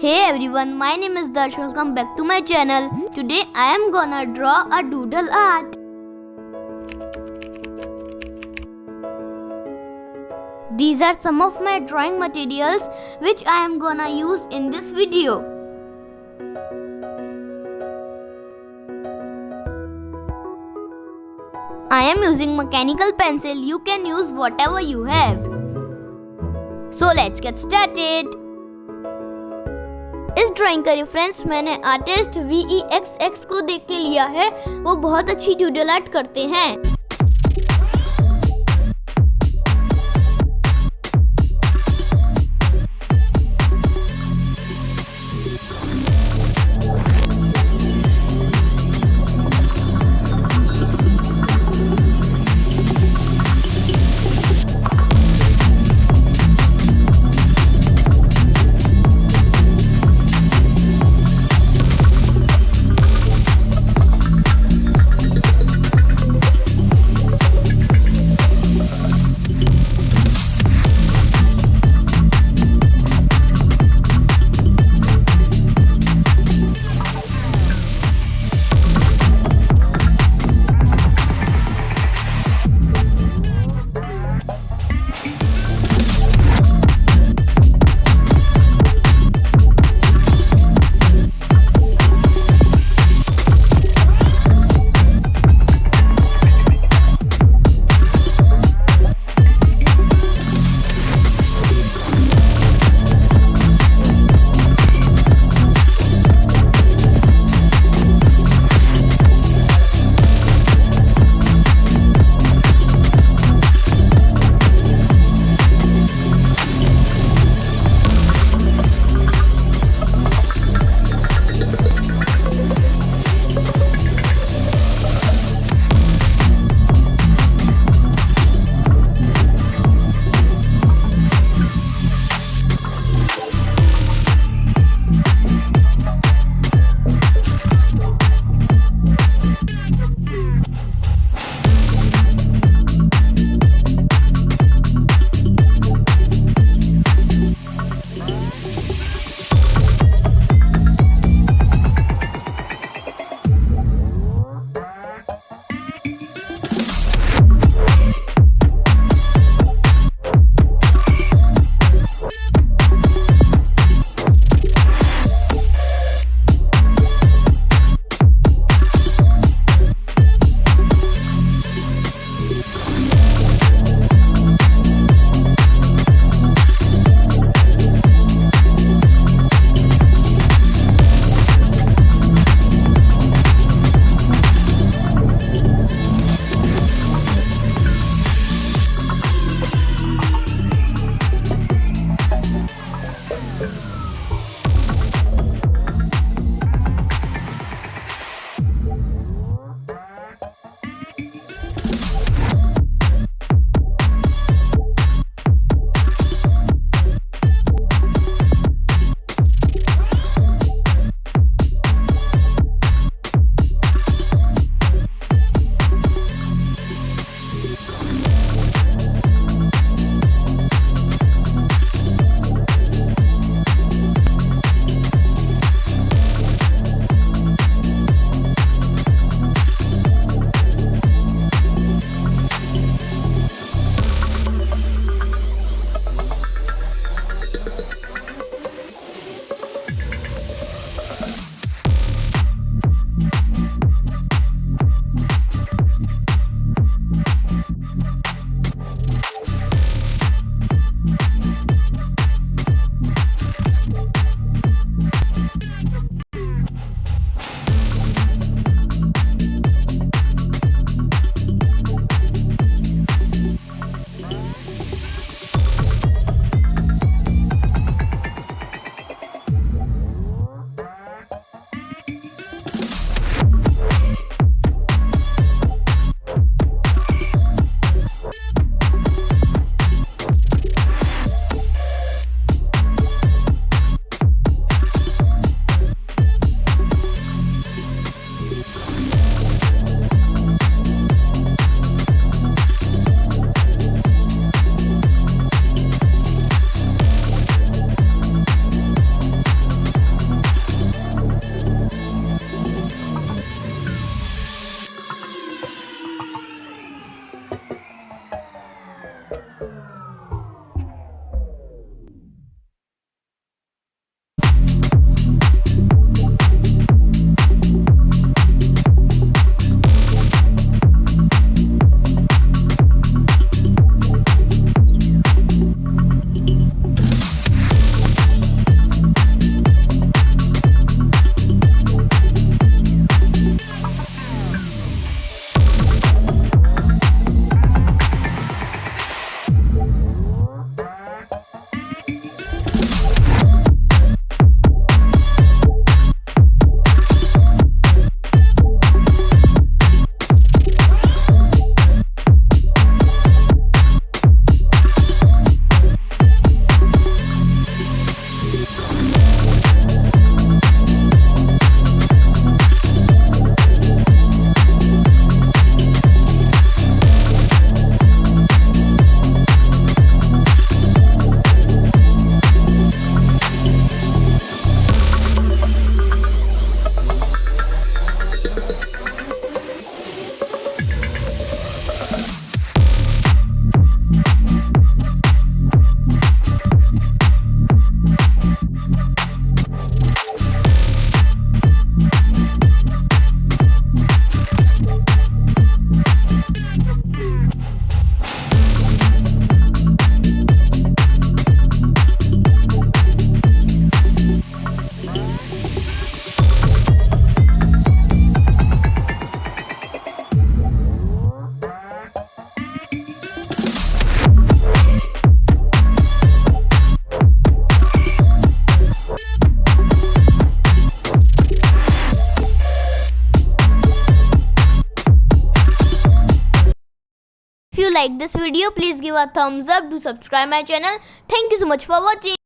Hey everyone, my name is Darsh. Welcome back to my channel. Today I am gonna draw a doodle art. These are some of my drawing materials which I am gonna use in this video. I am using mechanical pencil. You can use whatever you have. So let's get started. इस drawing का reference मैंने artist vexx को देख के लिया है। वो बहुत अच्छी डूडल आर्ट करते हैं। you like this video, please give a thumbs up, do subscribe my channel. Thank you so much for watching.